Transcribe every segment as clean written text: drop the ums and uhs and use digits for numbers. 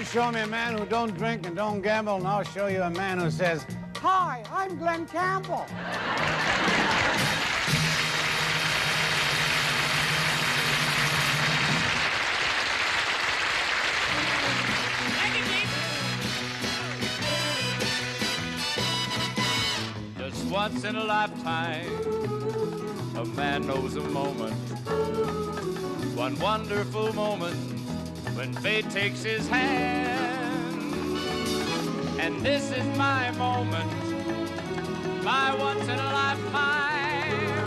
You show me a man who don't drink and don't gamble, and I'll show you a man who says, "Hi, I'm Glen Campbell." Just once in a lifetime, a man knows a moment, one wonderful moment when fate takes his hand. And this is my moment, my once in a lifetime,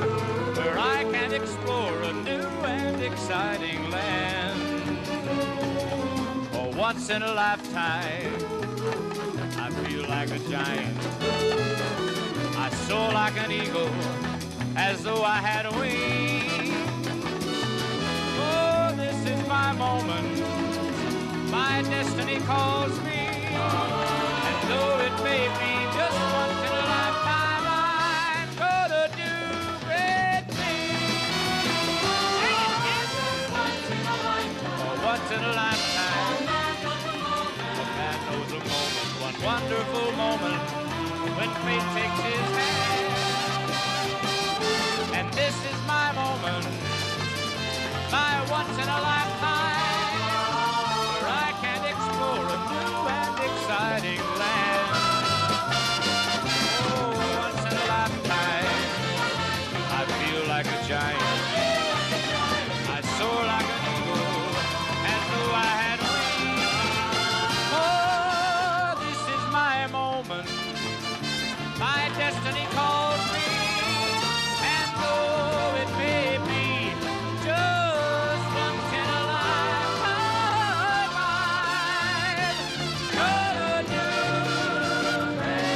where I can explore a new and exciting land. For once in a lifetime, I feel like a giant. I soar like an eagle, as though I had wings. Oh, this is my moment, my destiny calls me. And though it may be just once in a lifetime, I'm gonna do great things. Once in a lifetime, a man knows a moment, one wonderful moment, when fate takes his hand. And this is my moment, my once in a lifetime, where I can explore a new and exciting land. Oh, once in a lifetime, I feel like a giant. I soar like an eagle, as though I had wings. Oh, this is my moment, my destiny calls me, and though it may be just once in a lifetime, I'm gonna do great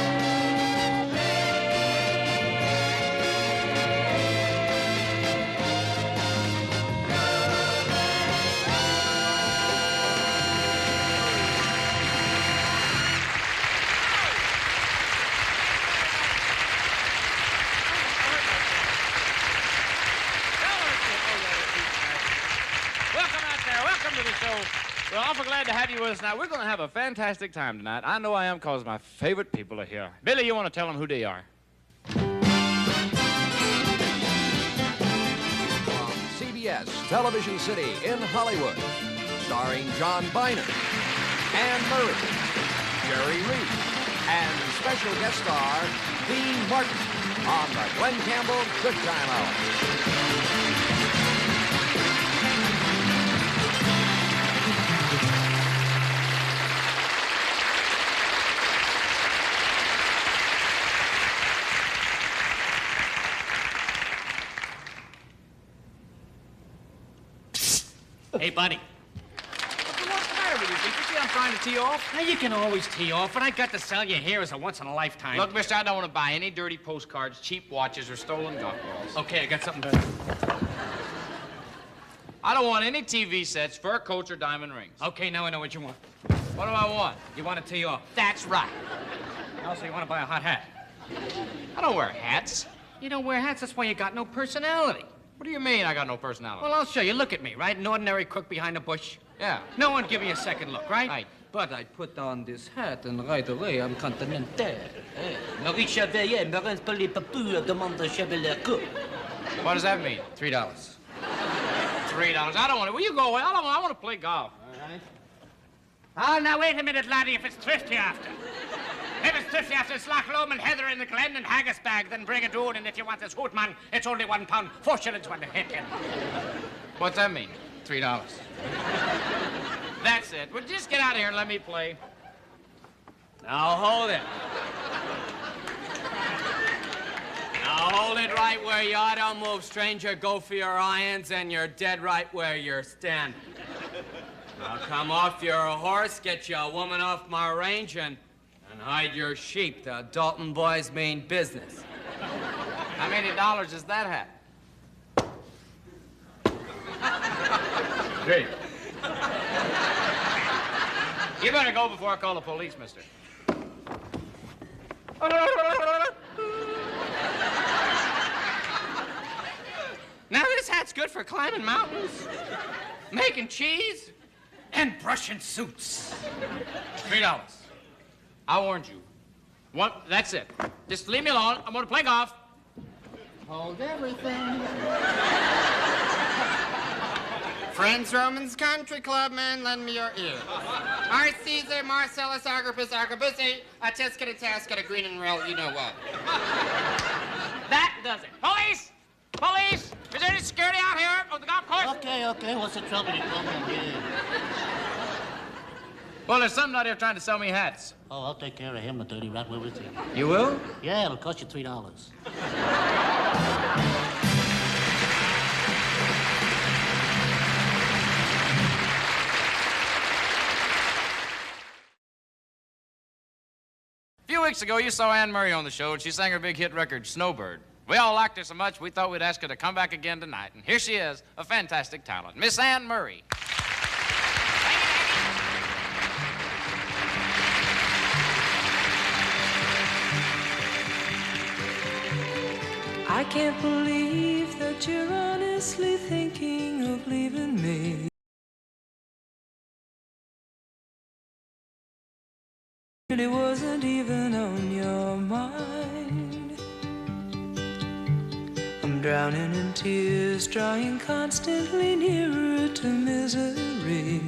Welcome out there. Welcome to the show. We're awful glad to have you with us now. We're going to have a fantastic time tonight. I know I am, because my favorite people are here. Billy, you want to tell them who they are? From CBS Television City in Hollywood, starring John Biner, Anne Murray, Jerry Reed, and special guest star Dean Martin on the Glen Campbell Goodtime Hour. Hey, buddy. What's the matter with you? Did you see I'm trying to tee off? Now, you can always tee off. What I got to sell you here is a once-in-a-lifetime. Look, mister, I don't want to buy any dirty postcards, cheap watches, or stolen golf balls. Okay, I got something better. I don't want any TV sets, fur coats, or diamond rings. Okay, now I know what you want. What do I want? You want to tee off. That's right. Also, you want to buy a hot hat. I don't wear hats. You don't wear hats, that's why you got no personality. What do you mean I got no personality? Well, I'll show you. Look at me, right? An ordinary crook behind a bush. Yeah. No one give me a second look, right? Right. But I put on this hat, and right away I'm continental. Marie Chevalier, Marin Pelé Papou, demande Chevalier. What does that mean? $3. $3. I don't want to. Will you go away? I want to play golf. All right. Oh, now wait a minute, laddie, if it's thrifty after. If it's thrifty after, it's Loch Lomond, Heather in the Glen, and haggis bag, then bring it on, and if you want this hoot, man, it's only £1, 4 shillings when the hit in. What's that mean? $3. That's it. Well, just get out of here and let me play. Now hold it. Now hold it right where you are. Don't move, stranger. Go for your irons, and you're dead right where you're standing. Now come off your horse, get your woman off my range, and hide your sheep. The Dalton boys mean business. How many dollars is that hat? Great. You better go before I call the police, mister. Now this hat's good for climbing mountains, making cheese, and brushing suits. $3. I warned you. That's it. Just leave me alone. I'm going to play golf. Hold everything. Friends, Romans Country Club, man, lend me your ear. R. Caesar, Marcellus, Agrippus, Arquebusi, a Tisket, a Tasket, a Green and Rail, you know what. That does it. Police! Police! Is there any security out here on the golf course? Okay, what's the trouble? You come in here. Well, there's somebody out here trying to sell me hats. Oh, I'll take care of him, the dirty rat. Where is he? You will? Yeah, it'll cost you $3. A few weeks ago, you saw Anne Murray on the show, and she sang her big hit record, Snowbird. We all liked her so much, we thought we'd ask her to come back again tonight. And here she is, a fantastic talent, Miss Anne Murray. I can't believe that you're honestly thinking of leaving me. It wasn't even on your mind. I'm drowning in tears, drawing constantly nearer to misery.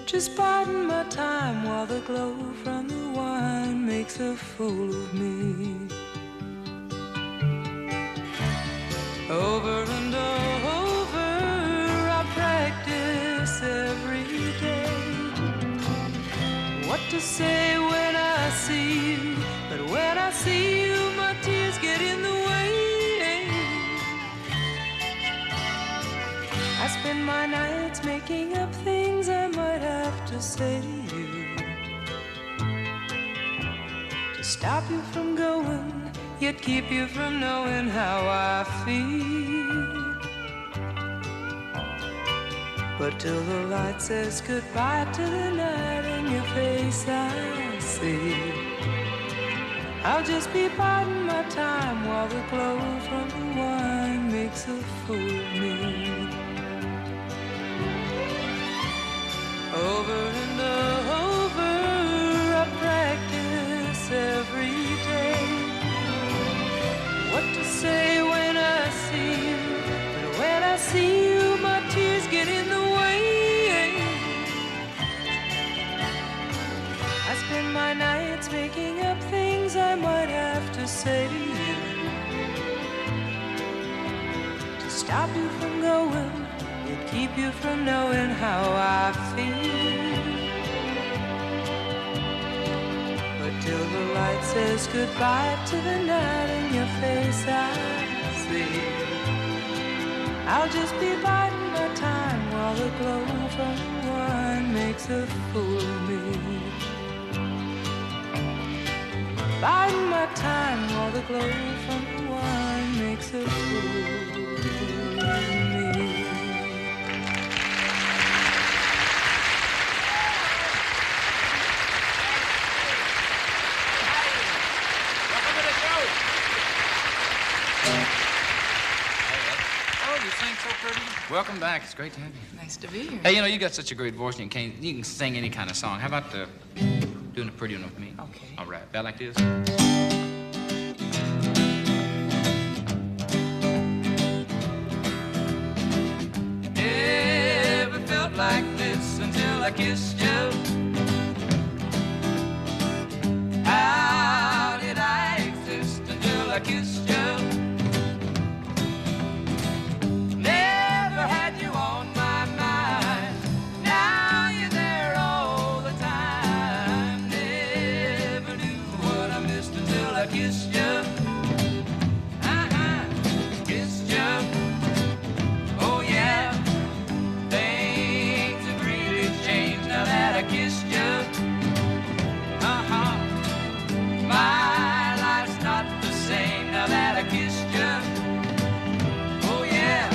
Just biding my time while the glow from the wine makes a fool of me. Over and over, I practice every day what to say when I see you, but when I see you, my tears get in the way. I spend my nights making up things I might have to say to you, to stop you from going, yet keep you from knowing how I feel. But till the light says goodbye to the night in your face I see, I'll just be biding my time while the glow from the wine makes a fool of me. Over and over, I practice every day what to say when I see you, but when I see you, my tears get in the way. I spend my nights making up things I might have to say to you, to stop you from going, yet keep you from knowing how I feel. But till the light says goodbye to the night in your face I see, I'll just be biding my time while the glow from the wine makes a fool of me. Biding my time while the glow from the wine makes a fool of me. Welcome to the show. Oh, you sing so pretty. Welcome back. It's great to have you. Nice to be here. Hey, you know, you got such a great voice, and you can sing any kind of song. How about doing a pretty one with me? Okay. All right. About like this. Never felt like this until I kissed you. How did I exist until I kissed you? Never had you on my mind. Now you're there all the time. Never knew what I missed until I kissed you. Kissed you. Oh yeah. Things have really changed now that I kissed you. My life's not the same now that I kissed you. Oh yeah.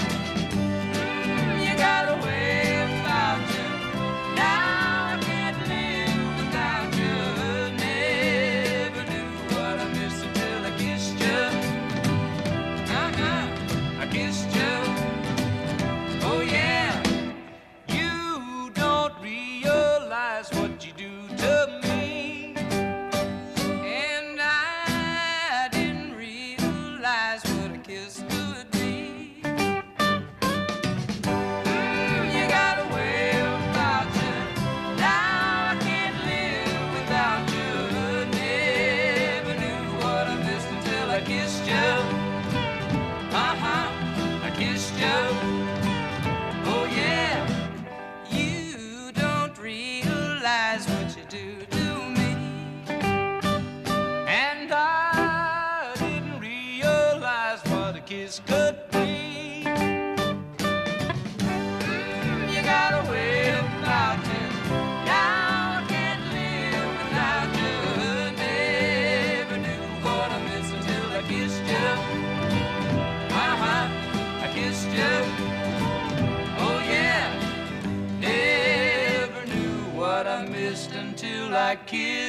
You got a way about you. Now I can't live without you. Never knew what I missed until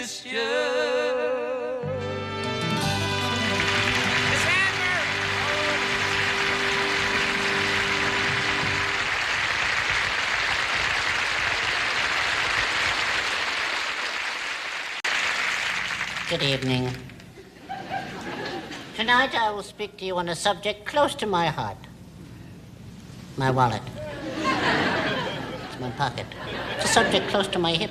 missed you. Good evening. Tonight I will speak to you on a subject close to my heart. My wallet. It's my pocket. It's a subject close to my hip.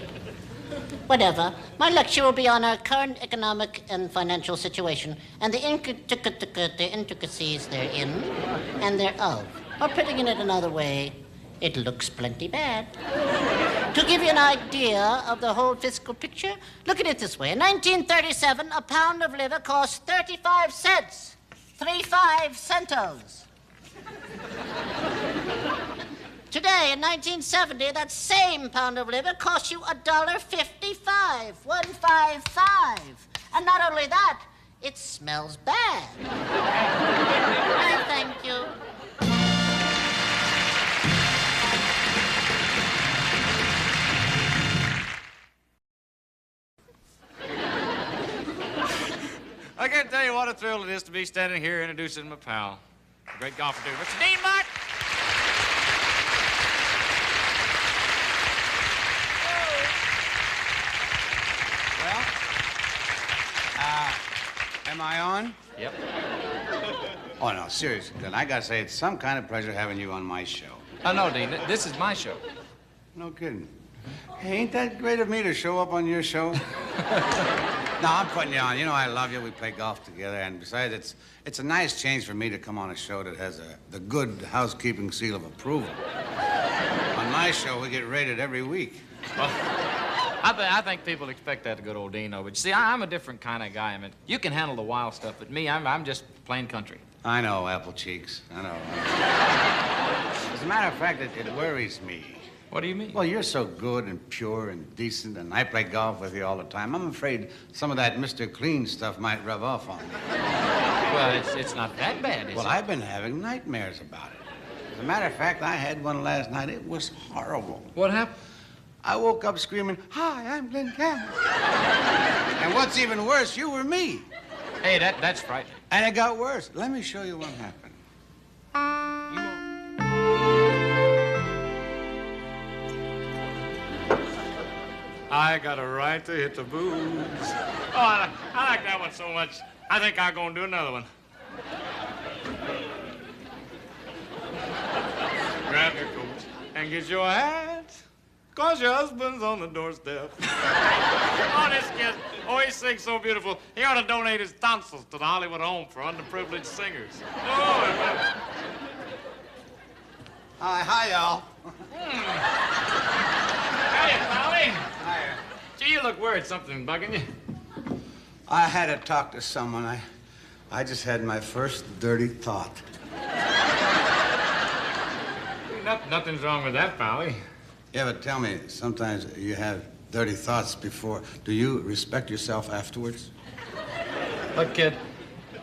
Whatever. My lecture will be on our current economic and financial situation and the intricacies therein and thereof. Or putting it another way, it looks plenty bad. To give you an idea of the whole fiscal picture, look at it this way. In 1937, a pound of liver cost 35 cents. 35 centos. Today, in 1970, that same pound of liver costs you $1.55. 155. And not only that, it smells bad. I thank you. I can't tell you what a thrill it is to be standing here introducing my pal, the great golfer, dude, Mr. Dean Mott. Well, am I on? Yep. Oh, no, seriously, Glenn, I gotta say, it's some kind of pleasure having you on my show. Oh, no, Dean, this is my show. No kidding. Hey, ain't that great of me to show up on your show? No, I'm putting you on. You know I love you. We play golf together. And besides, it's a nice change for me to come on a show that has the good housekeeping seal of approval. On my show, we get rated every week. Well, I think people expect that of good old Dean, though. But you see, I'm a different kind of guy. I mean, you can handle the wild stuff, but me, I'm just plain country. I know, apple cheeks. I know. As a matter of fact, it worries me. What do you mean? Well, you're so good and pure and decent, and I play golf with you all the time. I'm afraid some of that Mr. Clean stuff might rub off on me. Well, it's not that bad, is it? Well, I've been having nightmares about it. As a matter of fact, I had one last night. It was horrible. What happened? I woke up screaming, "Hi, I'm Glen Campbell." And what's even worse, you were me. Hey, that's frightening. And it got worse. Let me show you what happened. I got a right to hit the booze. Oh, I like that one so much. I think I'm going to do another one. Grab your coat and get your hat, 'cause your husband's on the doorstep. Oh, this kid, he sings so beautiful. He ought to donate his tonsils to the Hollywood Home for underprivileged singers. Oh, Hi, y'all. Hey, Polly. Hiya. Gee, you look worried. Something bugging you? I had to talk to someone. I just had my first dirty thought. Nothing's wrong with that, Polly. Yeah, but tell me, sometimes you have dirty thoughts before. Do you respect yourself afterwards? Look, kid,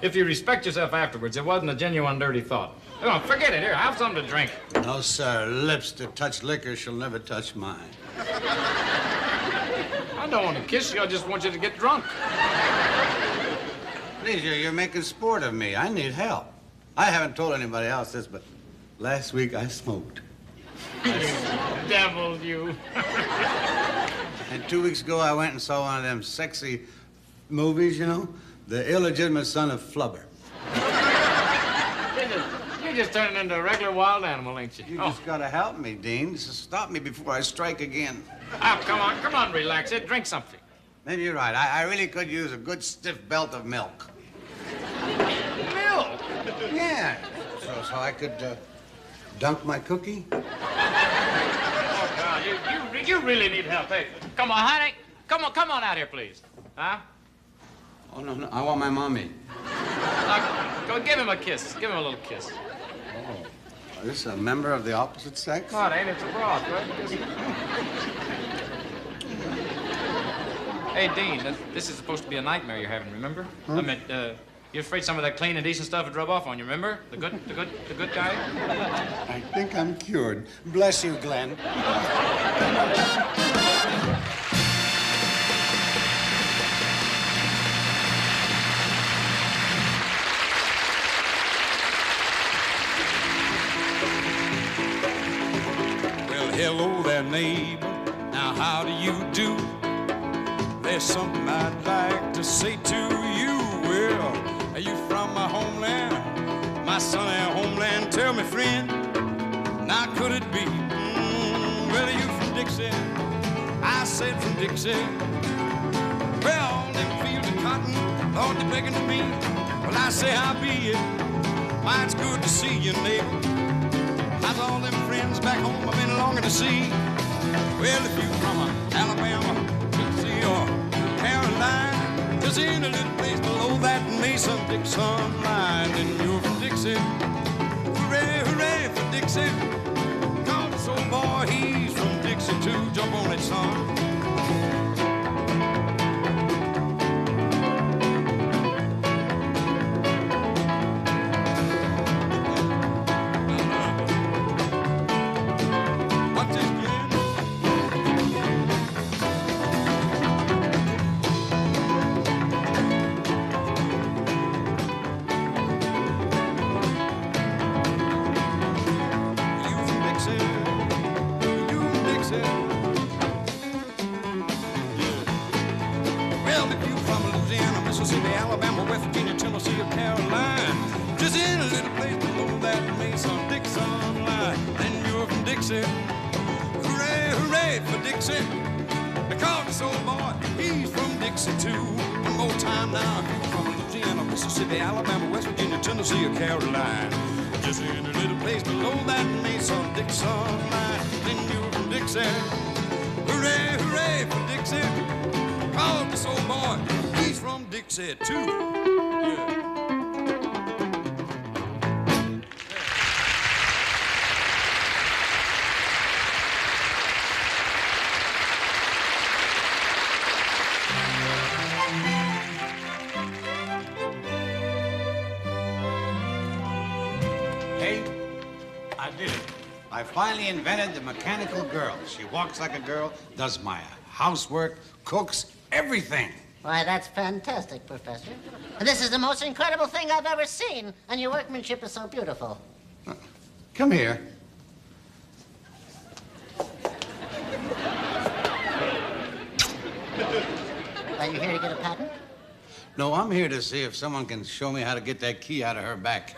if you respect yourself afterwards, it wasn't a genuine dirty thought. Come on, forget it. Here, have something to drink. No, sir. Lips that touch liquor shall never touch mine. I don't want to kiss you. I just want you to get drunk. Please, you're making sport of me. I need help. I haven't told anybody else this, but last week I smoked. Devil, you. And 2 weeks ago, I went and saw one of them sexy movies, you know? The Illegitimate Son of Flubber. You're just turning into a regular wild animal, ain't you? You just gotta help me, Dean. Just stop me before I strike again. Oh, come on, relax. Drink something. Maybe you're right. I really could use a good stiff belt of milk. Milk? Yeah. So I could dunk my cookie? Oh, God, you really need help. Hey, come on, honey. Come on out here, please. Huh? Oh, no, I want my mommy. Go give him a kiss. Give him a little kiss. Oh, is this a member of the opposite sex? No, it ain't. It's a broad, right? Hey, Dean, this is supposed to be a nightmare you're having, remember? Huh? I mean, you're afraid some of that clean and decent stuff would rub off on you, remember? The good guy? I think I'm cured. Bless you, Glen. hello there, neighbor. Now, how do you do? There's something I'd like to say to you. Well, are you from my homeland? My sunny homeland? Tell me, friend, now could it be? Well, are you from Dixie? I said from Dixie. Well, all them fields of cotton, Lord, they're begging to me. Well, I say, how be it? Why, it's good to see you, neighbor. How's all them friends back home I've been longing to see? Well, if you from Alabama, Tennessee, or Carolina, just in a little place below that Mason-Dixon line, and you're from Dixie, hooray, hooray for Dixie. Call this old boy, he's from Dixie too. Jump on it, son. Alabama, West Virginia, Tennessee, or Carolina. Just in a little place below that Mason-Dixon line. Then you're from Dixie. Hooray, hooray for Dixie. Call this old boy, he's from Dixie too. Yeah. I finally invented the mechanical girl. She walks like a girl, does my housework, cooks, everything. Why, that's fantastic, Professor. This is the most incredible thing I've ever seen, and your workmanship is so beautiful. Come here. Are you here to get a patent? No, I'm here to see if someone can show me how to get that key out of her back.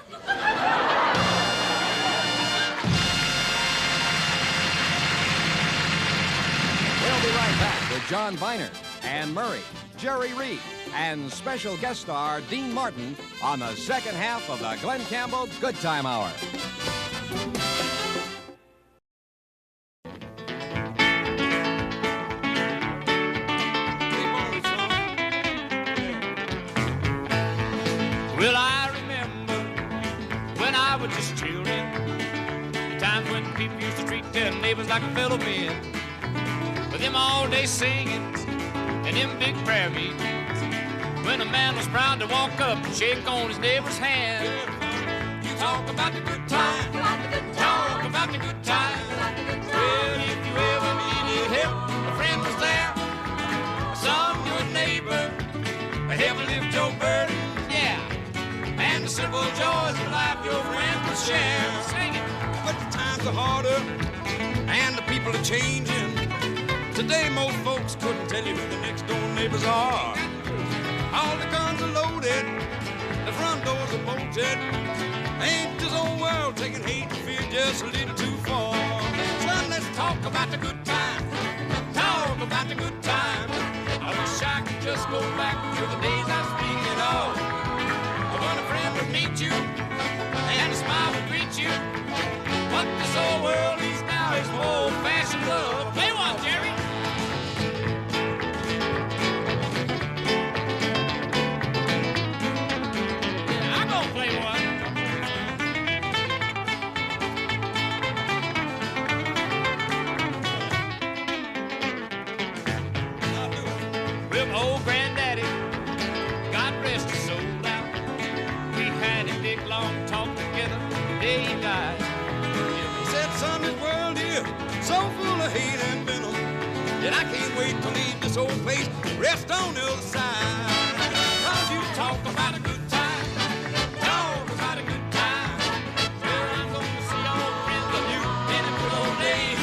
We'll be right back with John Viner, Ann Murray, Jerry Reed, and special guest star Dean Martin on the second half of the Glen Campbell Good Time Hour. Well, I remember when I was just children, the times when people used to treat their neighbors like a fellow men. With them all day singing and them big prayer meetings, when a man was proud to walk up and shake on his neighbor's hand. You talk about the good time, talk about the good time. Well, if you ever needed help, a friend was there, some good neighbor, help lift your burden, yeah. And the simple joys of life your friend will share. Sing it. But the times are harder and the people are changing. Today, most folks couldn't tell you who the next door neighbors are. All the guns are loaded, the front doors are bolted. Ain't this old world taking hate and fear just a little too far? Son, let's talk about the good time. Talk about the good time. I wish I could just go back to the days I'm speaking of. When a friend would meet you and a smile would greet you. What this old world needs now is more old-fashioned love. Play one, Jerry. Yeah, I'm gonna play one. Well, my old granddaddy, God rest his soul out. We had a big long talk together the day he died. He said, son, this world here so full of hate and venom that I can't wait to leave this old place, rest on the other side. Cause you talk about a good time, talk about a good time. Well, I'm gonna see all the friends of you in the good old days.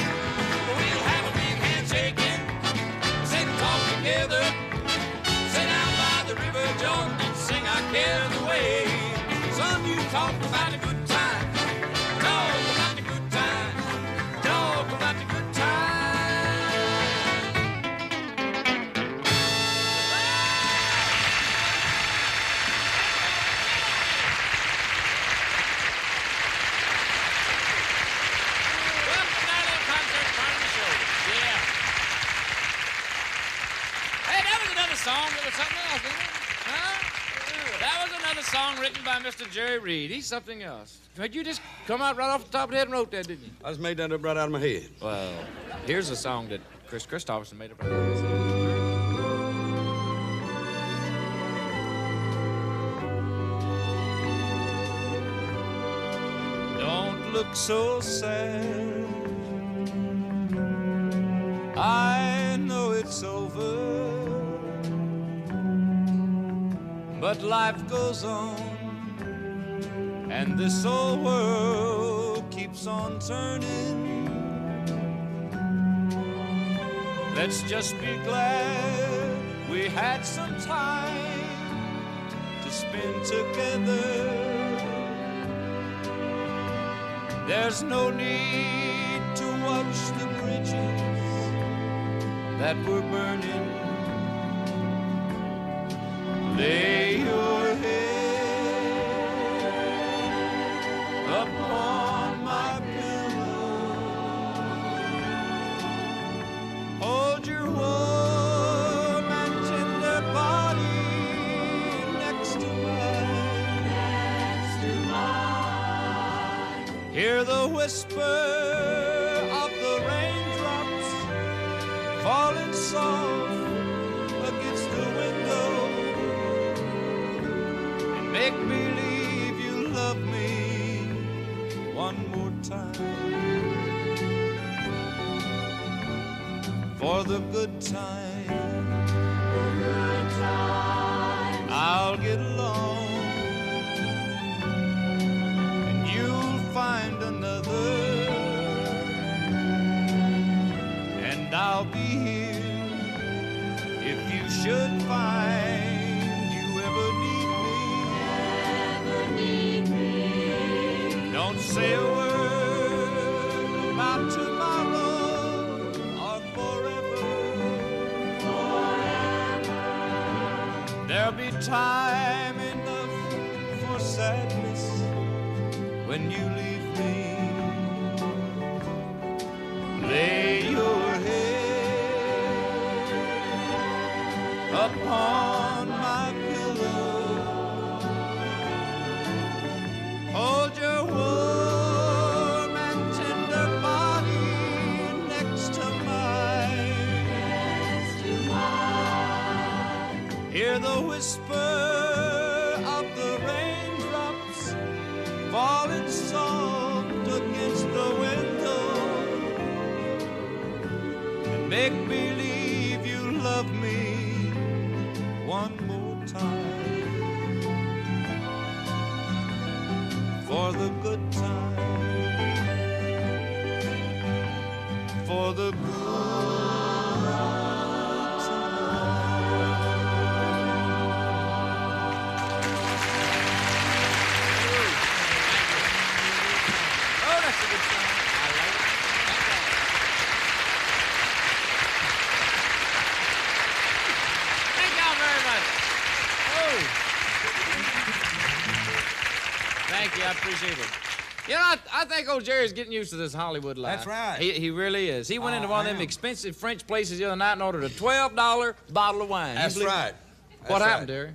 a song written by Mr. Jerry Reed. He's something else. Had you just come out right off the top of the head and wrote that, didn't you? I just made that up right out of my head. Well, here's a song that Chris Christopherson made up right out of his head. Don't look so sad. I know it's over, but life goes on, and this old world keeps on turning. Let's just be glad we had some time to spend together. There's no need to watch the bridges that were burning. Lay your head upon my pillow. Hold your warm and tender body next to mine. Hear the whisper of the raindrops falling soft against the window, and make believe you love me one more time. For the good time, I'll get along, and you'll find another, and I'll be here if you should find you ever need me. Don't say a word about tomorrow or forever. There'll be time enough for sadness when you leave me. Lay your head upon my pillow. Hold your warm and tender body next to mine. Hear the whisper of the raindrops falling soft against the window, and make believe you love me one more time. For the good time, for the good Oh, that's a good song. I like it. Thank y'all very much. Oh. Thank you, I appreciate it. You know, I think old Jerry's getting used to this Hollywood life. That's right. He really is. He went into one of them am. expensive French places the other night and ordered a $12 bottle of wine. That's You believe- right. What That's happened, right. Jerry?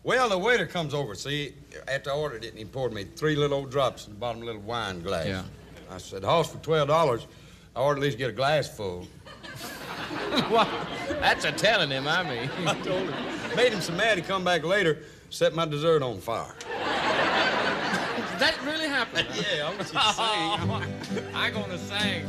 Well, the waiter comes over, see, after I ordered it, and he poured me 3 little old drops in the bottom of a little wine glass. Yeah. I said, "Hoss, for $12, I ought to at least get a glass full." Well, that's a telling him, I mean. I told him. Made him so mad, he come back later, set my dessert on fire. That really happened? Yeah, I want you to sing. I'm gonna sing.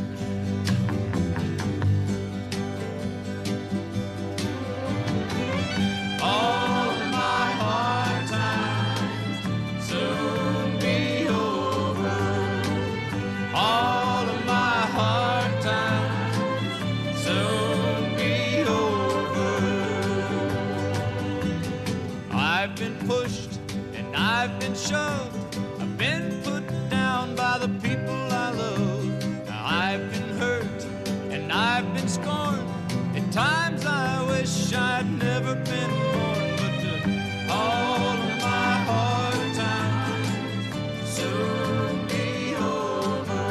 All of my hard times soon be over. All of my hard times soon be over. I've been pushed and I've been shoved. I've been put down by the people I love. Now I've been hurt and I've been scorned. At times I wish I'd never been born, but all of my hard times soon be over.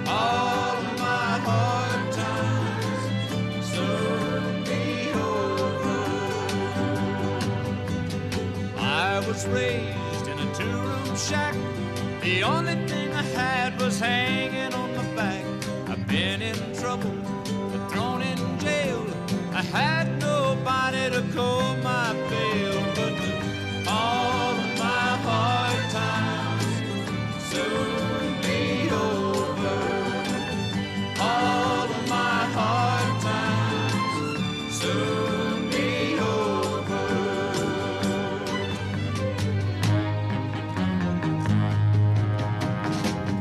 All of my hard times soon be over. I was was raised in a two-room shack. The only thing I had was hanging on my back. I've been in trouble, been thrown in jail. I had nobody to call my bail, but all of my hard times soon be over. All of my hard times soon be over.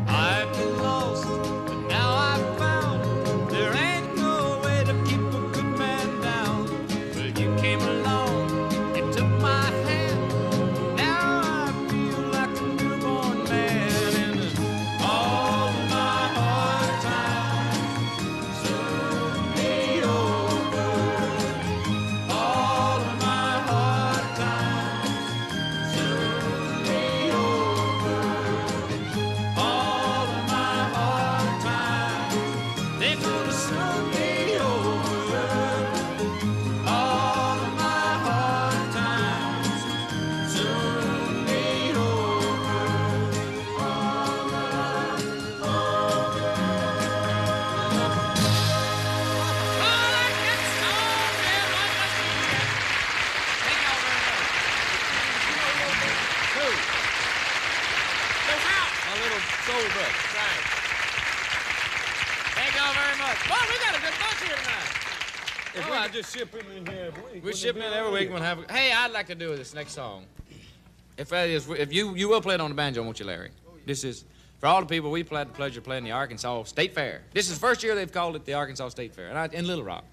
I've been lost, but now I've found there ain't no way to keep a good man down. Well, you came along, you took my hand. Now I feel like a newborn man, and all of my hard times soon be over. All of my hard times soon be over. All of my hard times, they're gonna soon be over. All of my hard times soon be over. My little soul book. Right. Thank y'all very much. Boy, we got a good bunch here tonight. If we could just ship him in here every week. We ship in every week. We'll have. Hey, I'd like to do this next song. If you will play it on the banjo, won't you, Larry? This is for all the people we had the pleasure of playing the Arkansas State Fair. This is the first year they've called it the Arkansas State Fair, and in Little Rock.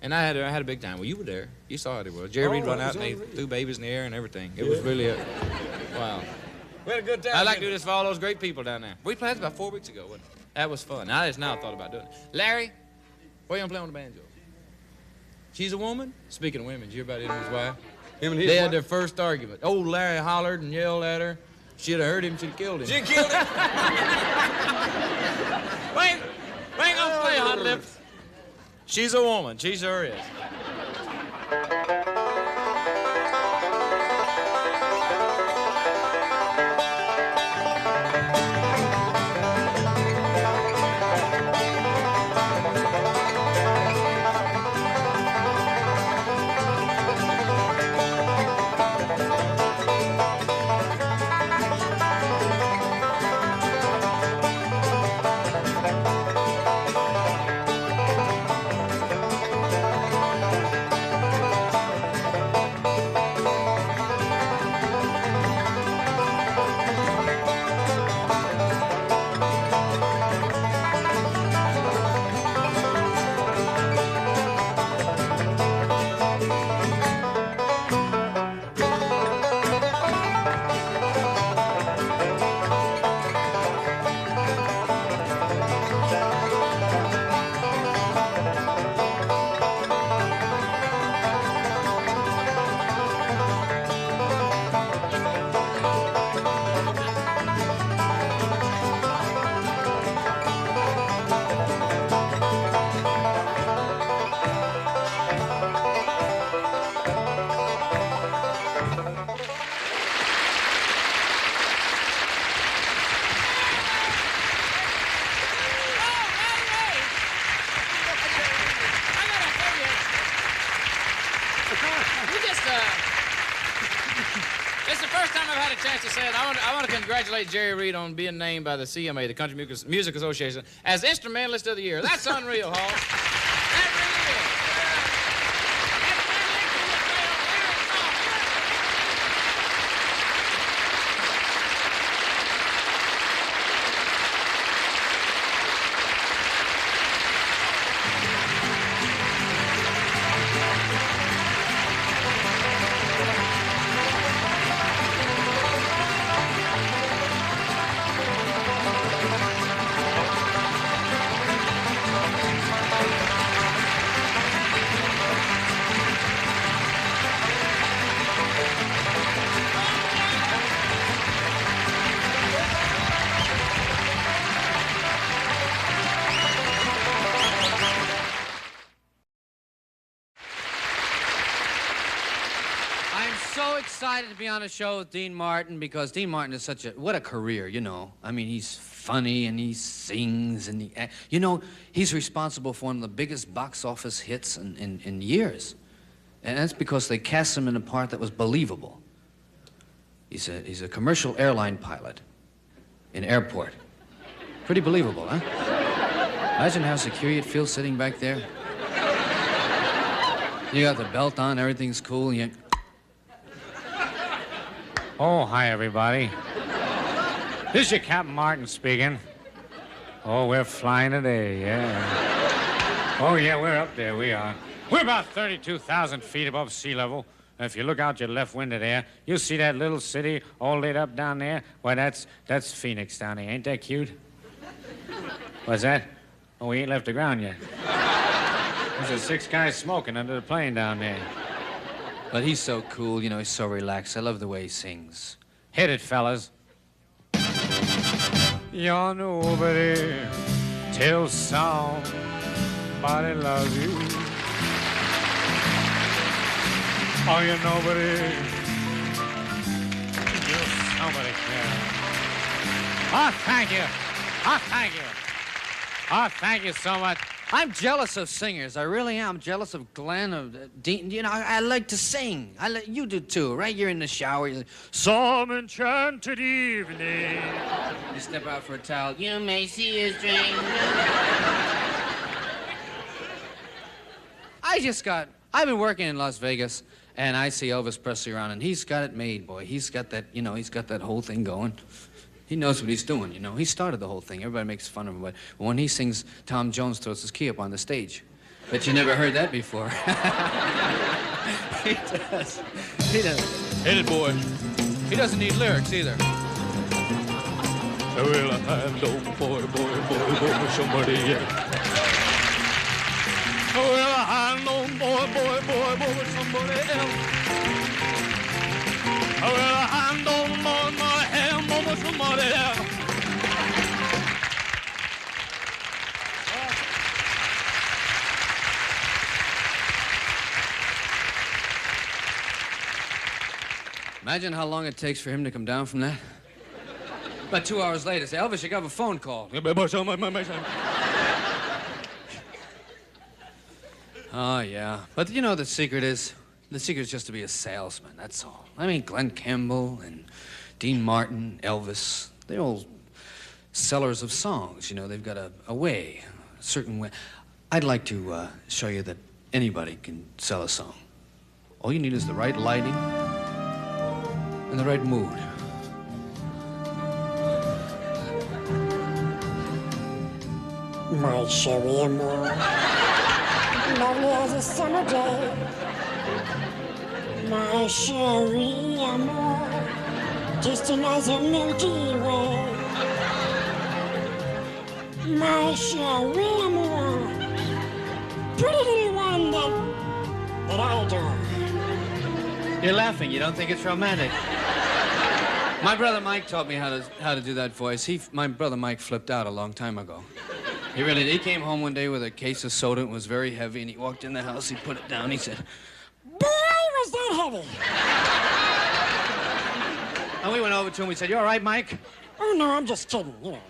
And I had a big time. Well, you were there. You saw it. It was Jerry Reed run out and they threw babies in the air and everything. It was really wow. We had a good time. I'd like to do this for all those great people down there. We played about 4 weeks ago, wasn't it? That was fun. I just now thought about doing it. Larry, what are you gonna play on the banjo? She's a woman? Speaking of women, did you hear about him and his wife? Him and his They wife? had their first argument. Old Larry hollered and yelled at her. She'd have heard him, she'd have killed him. She killed him. We ain't gonna play Hot Lips. She's a woman. She sure is. It's the first time I've had a chance to say it. I want to congratulate Jerry Reed on being named by the CMA, the Country Music Association, as Instrumentalist of the Year. That's unreal, Hall. That really is. so excited to be on a show with Dean Martin because Dean Martin is what a career, you know. I mean, he's funny and he sings and he's responsible for one of the biggest box office hits in years. And that's because they cast him in a part that was believable. He's a commercial airline pilot in an airport. Pretty believable, huh? Imagine how secure you'd feel sitting back there. You got the belt on, everything's cool, and you... Oh, hi, everybody. This is your Captain Martin speaking. Oh, we're flying today, yeah. Oh, yeah, we're up there, we are. We're about 32,000 feet above sea level. And if you look out your left window there, you'll see that little city all lit up down there. Why, that's Phoenix down there. Ain't that cute? What's that? Oh, we ain't left the ground yet. There's 6 guys smoking under the plane down there. But he's so cool, you know, he's so relaxed. I love the way he sings. Hit it, fellas. You're nobody till somebody loves you. Oh, you're nobody till somebody cares. Oh, thank you. Oh, thank you. Oh, thank you so much. I'm jealous of singers. I really am. I'm jealous of Glen, of Dean. You know, I like to sing. You do too, right? You're in the shower. You're like, some enchanted evening. You step out for a towel. You may see a stranger. I've been working in Las Vegas, and I see Elvis Presley around, and he's got it made, boy. He's got that, he's got that whole thing going. He knows what he's doing, you know. He started the whole thing. Everybody makes fun of him, but when he sings, Tom Jones throws his key up on the stage. Bet you never heard that before. He does. He does. Hit it, boy. He doesn't need lyrics either. Well, I know, boy, somebody, yeah. Well, I know, boy, somebody else. Well, I know, boy, somebody else. Imagine how long it takes for him to come down from that. About 2 hours later, say, Elvis, you got a phone call. Oh, yeah. But you know what the secret is? The secret is just to be a salesman, that's all. I mean, Glen Campbell and Dean Martin, Elvis, they're all sellers of songs. You know, they've got a way, a certain way. I'd like to show you that anybody can sell a song. All you need is the right lighting and the right mood. My cherry amour, lovely as a summer day. My cherry amour, distant as a Milky Way. My cherry amour, pretty little one that I adore. You're laughing. You don't think it's romantic. My brother Mike taught me how to do that voice. My brother Mike flipped out a long time ago. He really did. He came home one day with a case of soda. It was very heavy, and he walked in the house. He put it down. He said, "Boy, was that heavy!" And we went over to him. We said, "You all right, Mike?" "Oh no, I'm just kidding. You know."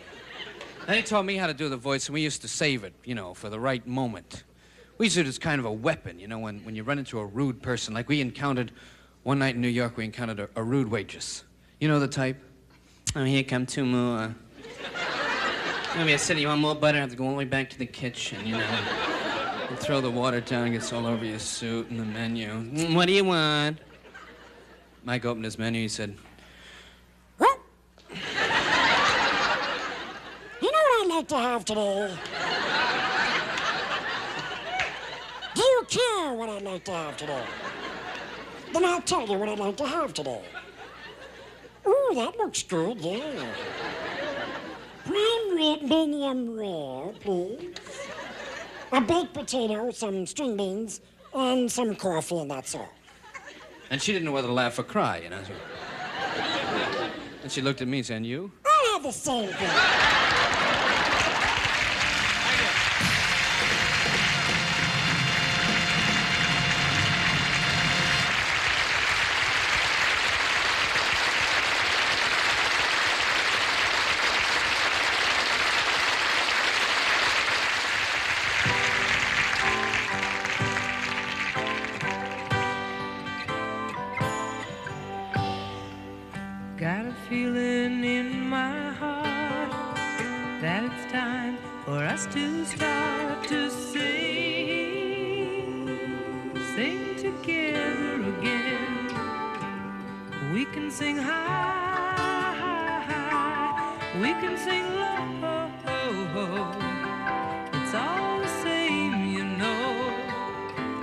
Then he taught me how to do the voice, and we used to save it, for the right moment. We used it as kind of a weapon, when you run into a rude person. Like we encountered one night in New York. We encountered a rude waitress. You know the type? Oh, here come 2 more. Maybe I said, you want more butter? I have to go all the way back to the kitchen, And throw the water down, gets all over your suit and the menu. What do you want? Mike opened his menu, he said, "What? You know what I'd like to have today? Do you care what I'd like to have today? Then I'll tell you what I'd like to have today. Ooh, that looks good, yeah. Prime rib, medium rare, please. A baked potato, some string beans, and some coffee, and that's all." And she didn't know whether to laugh or cry, And she looked at me and said, "You?" I'll have the same thing. Got a feeling in my heart that it's time for us to start to sing together again. We can sing high, high, high. We can sing low. It's all the same, you know.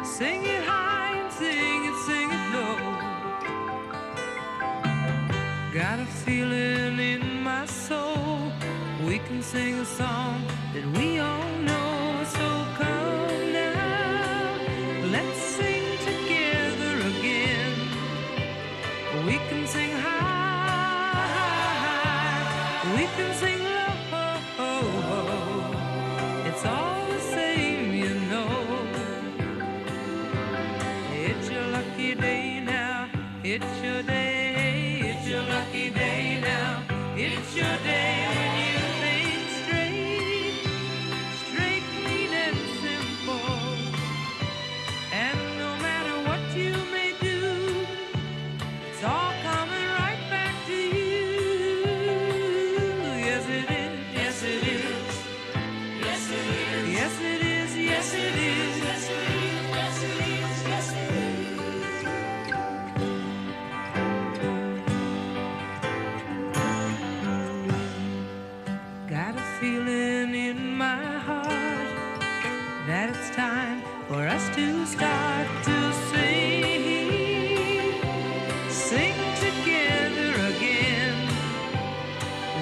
Sing it high and sing it low. Got a feeling in my soul we can sing a song that we all know. So come now, let's sing together again. We can sing high, high, high. We can sing low. It's all the same, you know. It's your lucky day now. It's your day. It's your lucky day now. It's your day when you think straight, clean and simple. And no matter what you may do, it's all coming right back to you. Yes it is. Yes it is. Yes it is. Yes it is. Yes it is. Yes it is. Yes it is. Yes it is. Got a feeling in my heart that it's time for us to start to sing together again.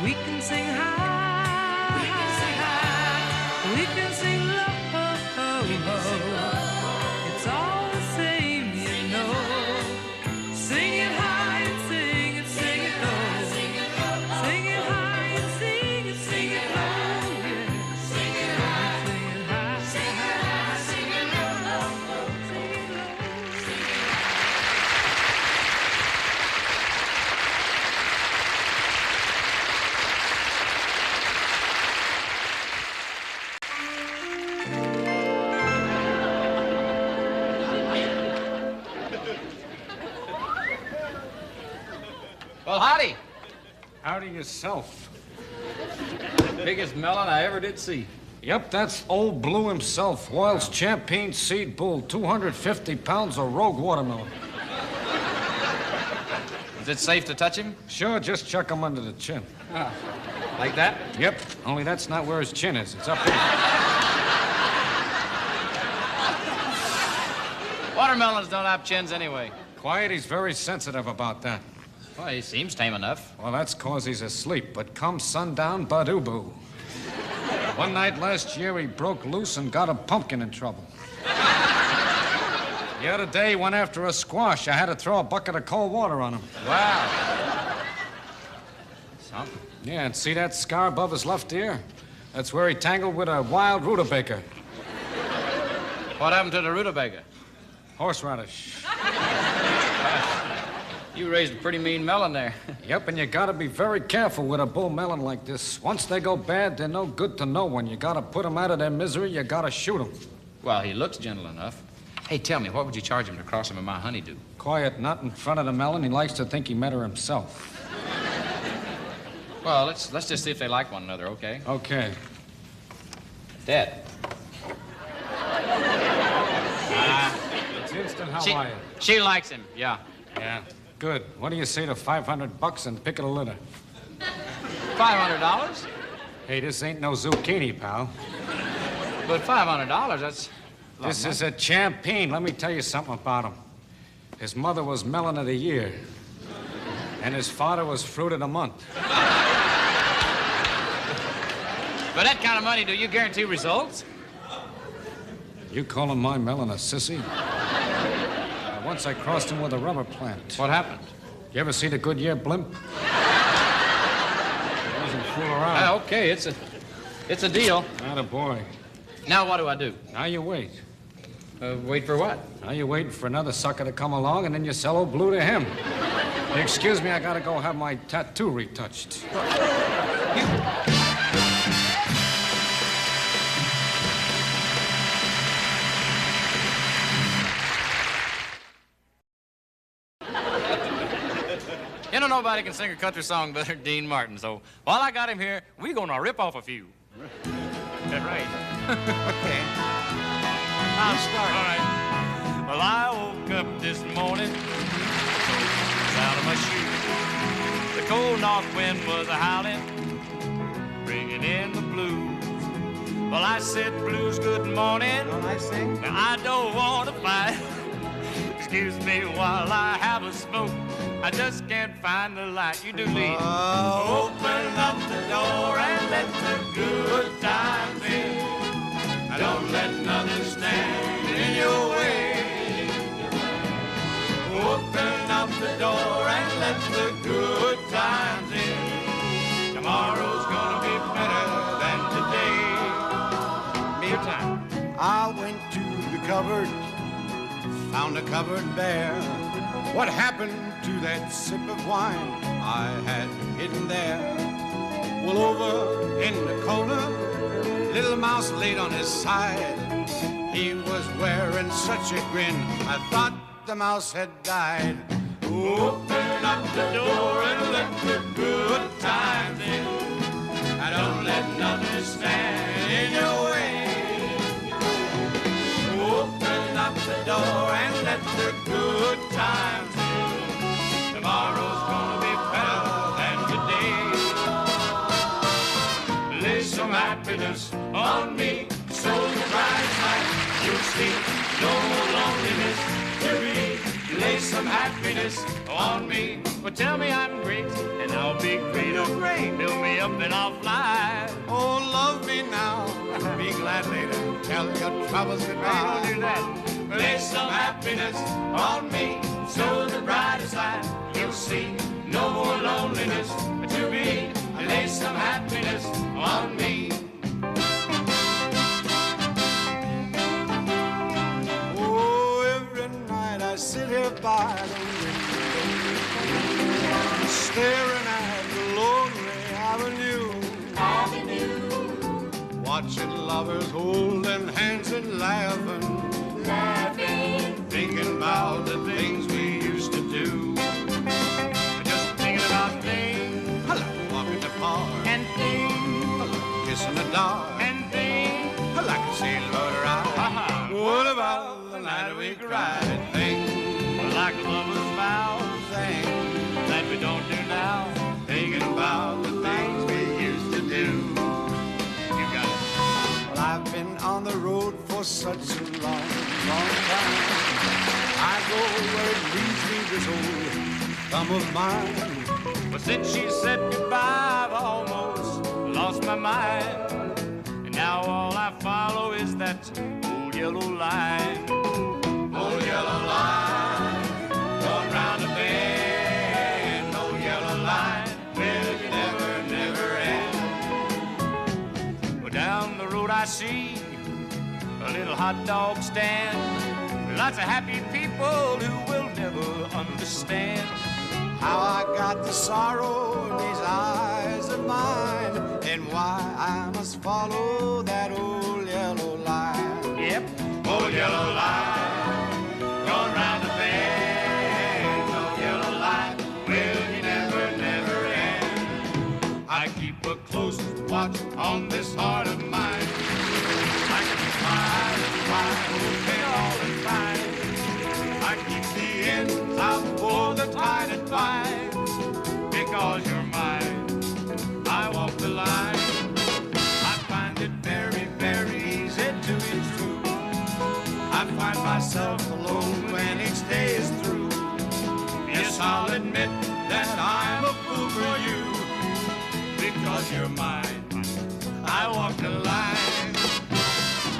We can sing high, high. We can sing low. It's all the same, you know. Sing it high and sing it low. Sing it high and sing it low. Yeah. Sing it high, sing it high, sing it high, sing it low. Sing it low. Well, howdy. Howdy yourself. Biggest melon I ever did see. Yep, that's Old Blue himself. World's champion seed bull, 250 pounds of rogue watermelon. Is it safe to touch him? Sure, just chuck him under the chin. Ah, like that? Yep, only that's not where his chin is. It's up here. Watermelons don't have chins anyway. Quiet, he's very sensitive about that. Well, he seems tame enough. Well, that's 'cause he's asleep, but come sundown, badoo-boo. One night last year, he broke loose and got a pumpkin in trouble. The other day, he went after a squash. I had to throw a bucket of cold water on him. Wow. Something. Yeah, and see that scar above his left ear? That's where he tangled with a wild rutabaga. What happened to the rutabaga? Horseradish. You raised a pretty mean melon there. Yep, and you gotta be very careful with a bull melon like this. Once they go bad, they're no good to no one. You gotta put them out of their misery, you gotta shoot them. Well, he looks gentle enough. Hey, tell me, what would you charge him to cross him in my honeydew? Quiet, not in front of the melon. He likes to think he met her himself. Well, let's just see if they like one another, okay? Okay. Dad. It's instant, how are you? She likes him, yeah. Yeah, good. What do you say to $500 and pick a litter? $500? Hey, this ain't no zucchini, pal. But $500, that's... This is a champion. Let me tell you something about him. His mother was melon of the year, and his father was fruit of the month. For that kind of money, do you guarantee results? You calling my melon a sissy? Once I crossed him with a rubber plant. What happened? You ever see the Goodyear blimp? He doesn't fool around. Okay, it's a deal. Atta boy. Now what do I do? Now you wait. Wait for what? Now you're waiting for another sucker to come along, and then you sell Old Blue to him. Excuse me, I gotta go have my tattoo retouched. You know, nobody can sing a country song better than Dean Martin, so while I got him here, we're gonna rip off a few. That's right. Okay. I'll start. All right. Well, I woke up this morning, out of my shoes. The cold north wind was a-howling, bringing in the blues. Well, I said, blues, good morning. Don't I sing? Now, I don't want to fight. Excuse me while I have a smoke. I just can't find the light. You do lead. Open up the door and let the good times in. Don't let nothing stand in your way. Open up the door and let the good times in. Tomorrow's gonna be better than today. Me time. I went to the cupboard, found a cupboard bare. What happened to that sip of wine I had hidden there? Well, over in the corner, little mouse laid on his side. He was wearing such a grin, I thought the mouse had died. Open up the door and let the good times in. I don't let nothing stand in your way. Open up the door and let the good times in. Tomorrow's gonna be better than today. Lay some happiness on me, so the bright side you'll see. No more loneliness to me. Lay some happiness on me. Well, tell me I'm great, and I'll be great. Oh, great. Fill me up and I'll fly. Oh, love me now. Be glad later. Tell your troubles goodbye. Don't do that. Lay some happiness on me, so the brighter side you'll see. No more loneliness to me. Lay some happiness on me. I sit here by the window, staring at the lonely avenue, watching lovers holding hands and laughing, thinking about the things we used to do. Just thinking about things, walking the park, and things, kissing the dark, and things, like a sailor ride. What about the night we cried and things? Like lovers' vows, things that we don't do now. Thinking about the things we used to do. You got it. Well, I've been on the road for such a long, long time. I go where it leads me, this old thumb of mine. But since she said goodbye, I've almost lost my mind. And now all I follow is that old yellow line. Old yellow line. Going round the bend, no yellow line, will you never, never end. Well, down the road I see a little hot dog stand. Lots of happy people who will never understand how I got the sorrow in these eyes of mine, and why I must follow that old yellow line. Yep, old yellow line, going round the bend. I keep a close watch on this heart of mine. I keep my eyes wide open all the time. I keep the ends out for the tide and tide. Because you're mine, I walk the line. I find it very, very easy to be true. I find myself alone when each day is through. Yes, I'll admit that I'm a fool for you. Because you're mine, I walk the line.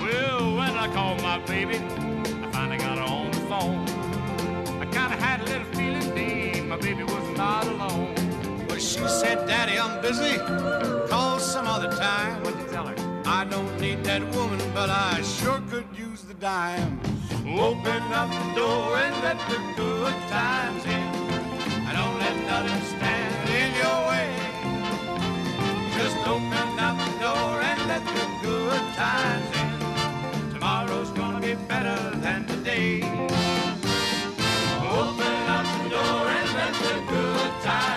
Well, when I called my baby, I finally got her on the phone. I kind of had a little feeling deep, my baby was not alone. Well, she said, Daddy, I'm busy, call some other time. What'd you tell her? I don't need that woman, but I sure could use the dime. Open up the door and let the good times in. I don't let nothing stand in your way. Just open up the door and let the good times in. Tomorrow's gonna be better than today. Open up the door and let the good times in.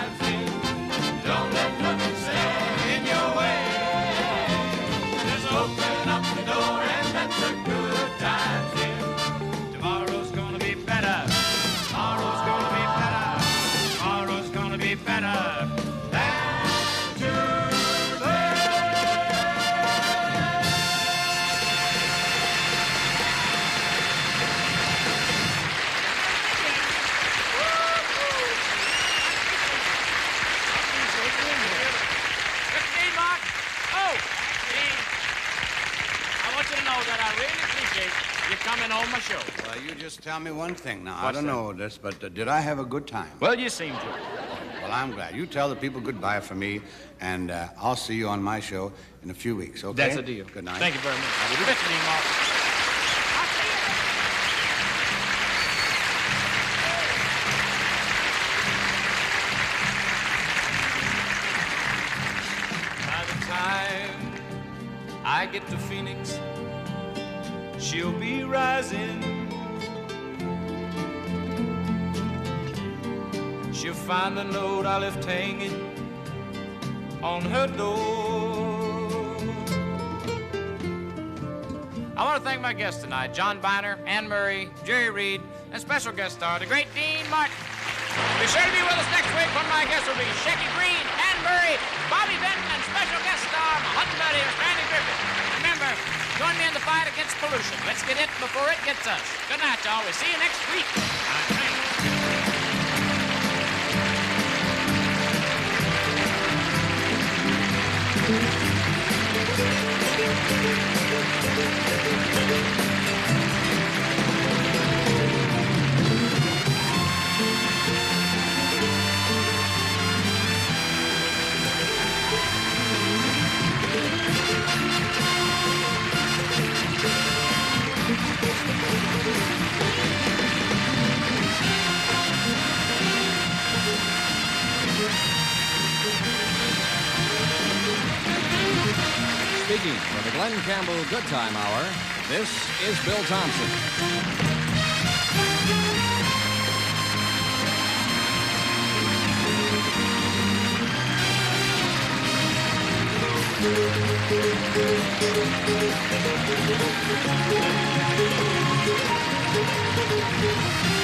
coming on my show. Well, you just tell me one thing now. I What's don't that? know this, but did I have a good time? Well, you seem to. Well, I'm glad. You tell the people goodbye for me, and I'll see you on my show in a few weeks, okay? That's a deal. Good night. Thank you very much. Mr. Nemo. By the time I get to Phoenix, she'll be rising. She'll find the note I left hanging on her door. I want to thank my guests tonight, John Biner, Anne Murray, Jerry Reed, and special guest star, the great Dean Martin. Be sure to be with us next week when my guests will be Shecky Green, Anne Murray, Bobby Benton, and special guest star, my hunting buddy, Randy Griffith. Remember, join me in the fight against pollution. Let's get it before it gets us. Good night, y'all. We'll see you next week. Speaking for the Glen Campbell Goodtime Hour, this is Bill Thompson. Thank you.